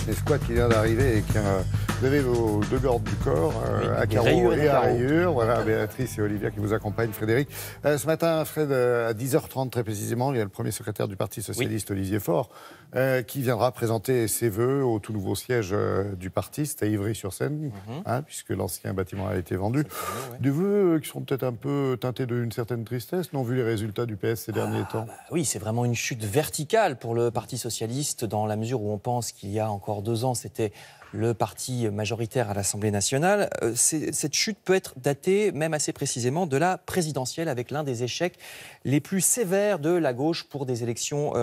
C'est Squat qui vient d'arriver et qui vous avez vos deux gordes du corps, à carreaux et à rayures. Voilà, Béatrice et Olivia qui vous accompagnent, Frédéric. Ce matin, Fred, à 10h30 très précisément, il y a le premier secrétaire du Parti Socialiste, Olivier Faure, qui viendra présenter ses vœux au tout nouveau siège du parti. C'est à Ivry-sur-Seine, puisque l'ancien bâtiment a été vendu. Des vœux qui sont peut-être un peu teintés d'une certaine tristesse, non, vu les résultats du PS ces derniers temps. Oui, c'est vraiment une chute verticale pour le Parti Socialiste, dans la mesure où on pense qu'il y a encore 2 ans, c'était le parti majoritaire à l'Assemblée nationale. Cette chute peut être datée, même assez précisément, de la présidentielle, avec l'un des échecs les plus sévères de la gauche pour des élections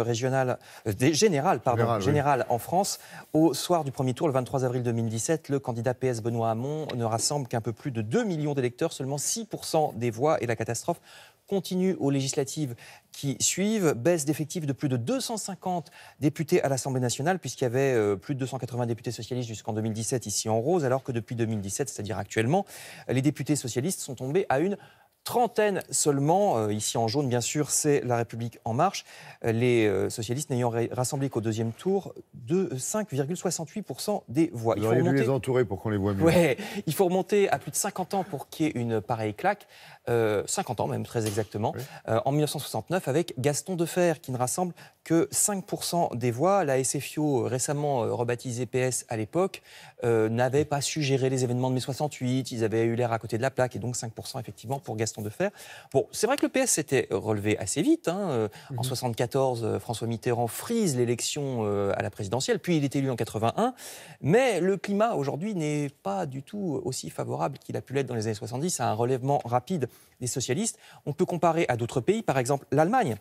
générales en France. Au soir du premier tour, le 23 avril 2017, le candidat PS Benoît Hamon ne rassemble qu'un peu plus de 2 millions d'électeurs, seulement 6% des voix, et la catastrophe continue aux législatives qui suivent, baisse d'effectifs de plus de 250 députés à l'Assemblée nationale, puisqu'il y avait plus de 280 députés socialistes jusqu'en 2017 ici en rose, alors que depuis 2017, c'est-à-dire actuellement, les députés socialistes sont tombés à une trentaine seulement. Ici en jaune, bien sûr, c'est La République En Marche. Les socialistes n'ayant rassemblé qu'au deuxième tour de 5,68% des voix. Vous auriez dû les entourer pour qu'on les voit mieux. Ouais, il faut remonter à plus de 50 ans pour qu'il y ait une pareille claque. 50 ans même, très exactement. Oui. En 1969, avec Gaston Defferre, qui ne rassemble que 5% des voix. La SFIO, récemment rebaptisée PS à l'époque, n'avait pas su gérer les événements de mai 68. Ils avaient eu l'air à côté de la plaque, et donc 5% effectivement pour Gaston Defferre. Bon, c'est vrai que le PS s'était relevé assez vite. En 1974, François Mitterrand frise l'élection à la présidentielle, puis il est élu en 81. Mais le climat aujourd'hui n'est pas du tout aussi favorable qu'il a pu l'être dans les années 70 à un relèvement rapide des socialistes. On peut comparer à d'autres pays, par exemple l'Allemagne.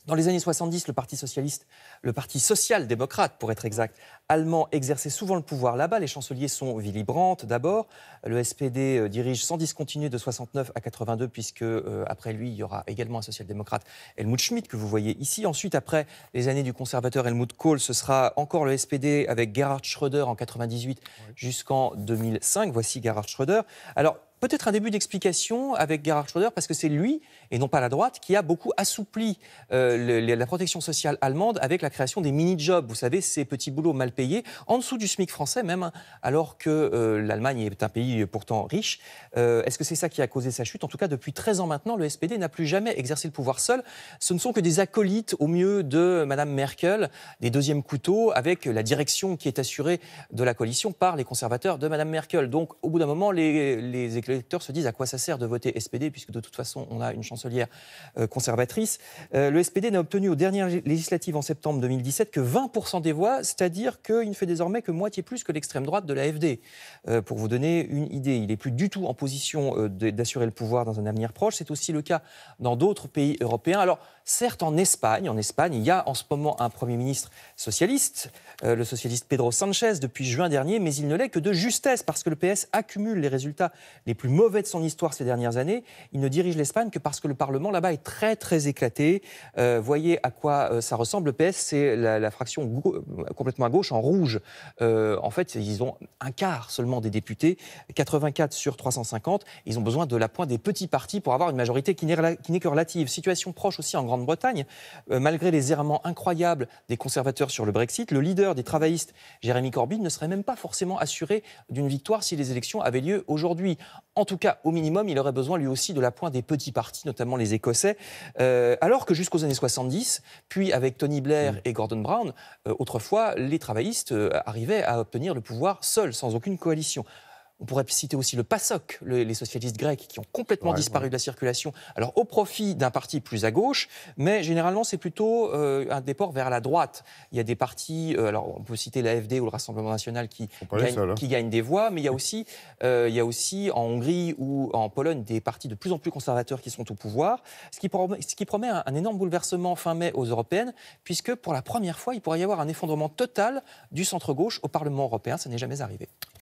Dans les années 70, le Parti socialiste, le Parti social-démocrate, pour être exact, allemand, exerçait souvent le pouvoir là-bas. Les chanceliers sont Willy Brandt d'abord. Le SPD dirige sans discontinuer de 69 à 82, puisque après lui, il y aura également un social-démocrate, Helmut Schmidt, que vous voyez ici. Ensuite, après les années du conservateur Helmut Kohl, ce sera encore le SPD avec Gerhard Schröder en 98 jusqu'en 2005. Voici Gerhard Schröder. Alors, peut-être un début d'explication avec Gerhard Schröder, parce que c'est lui, et non pas la droite, qui a beaucoup assoupli la protection sociale allemande avec la création des mini-jobs. Vous savez, ces petits boulots mal payés, en dessous du SMIC français même, alors que l'Allemagne est un pays pourtant riche. Est-ce que c'est ça qui a causé sa chute? En tout cas, depuis 13 ans maintenant, le SPD n'a plus jamais exercé le pouvoir seul. Ce ne sont que des acolytes au mieux de Mme Merkel, des deuxièmes couteaux, avec la direction qui est assurée de la coalition par les conservateurs de Mme Merkel. Donc, au bout d'un moment, les électeurs se disent à quoi ça sert de voter SPD, puisque de toute façon, on a une chancelière conservatrice. Le SPD n'a obtenu aux dernières législatives en septembre 2017 que 20% des voix, c'est-à-dire qu'il ne fait désormais que moitié plus que l'extrême droite de l'AfD. Pour vous donner une idée, il n'est plus du tout en position d'assurer le pouvoir dans un avenir proche. C'est aussi le cas dans d'autres pays européens. Alors, certes, en Espagne, il y a en ce moment un Premier ministre socialiste, le socialiste Pedro Sánchez, depuis juin dernier, mais il ne l'est que de justesse, parce que le PS accumule les résultats les plus mauvais de son histoire ces dernières années. Il ne dirige l'Espagne que parce que le Parlement là-bas est très très éclaté. Voyez à quoi ça ressemble. Le PS, c'est la fraction complètement à gauche, en rouge. En fait, ils ont un quart seulement des députés, 84 sur 350. Ils ont besoin de l'appoint des petits partis pour avoir une majorité qui n'est que relative. Situation proche aussi en Grande-Bretagne. Malgré les errements incroyables des conservateurs sur le Brexit, le leader des travaillistes, Jeremy Corbyn, ne serait même pas forcément assuré d'une victoire si les élections avaient lieu aujourd'hui. En tout cas, au minimum, il aurait besoin lui aussi de l'appoint des petits partis, notamment les Écossais, alors que jusqu'aux années 70, puis avec Tony Blair et Gordon Brown, autrefois, les travaillistes arrivaient à obtenir le pouvoir seuls, sans aucune coalition. On pourrait citer aussi le PASOK, les socialistes grecs, qui ont complètement disparu de la circulation, alors au profit d'un parti plus à gauche, mais généralement c'est plutôt un déport vers la droite. Il y a des partis, alors on peut citer l'AfD ou le Rassemblement National qui gagnent des voix, mais il y a aussi en Hongrie ou en Pologne des partis de plus en plus conservateurs qui sont au pouvoir, ce qui promet un énorme bouleversement fin mai aux européennes, puisque pour la première fois, il pourrait y avoir un effondrement total du centre-gauche au Parlement européen. Ça n'est jamais arrivé.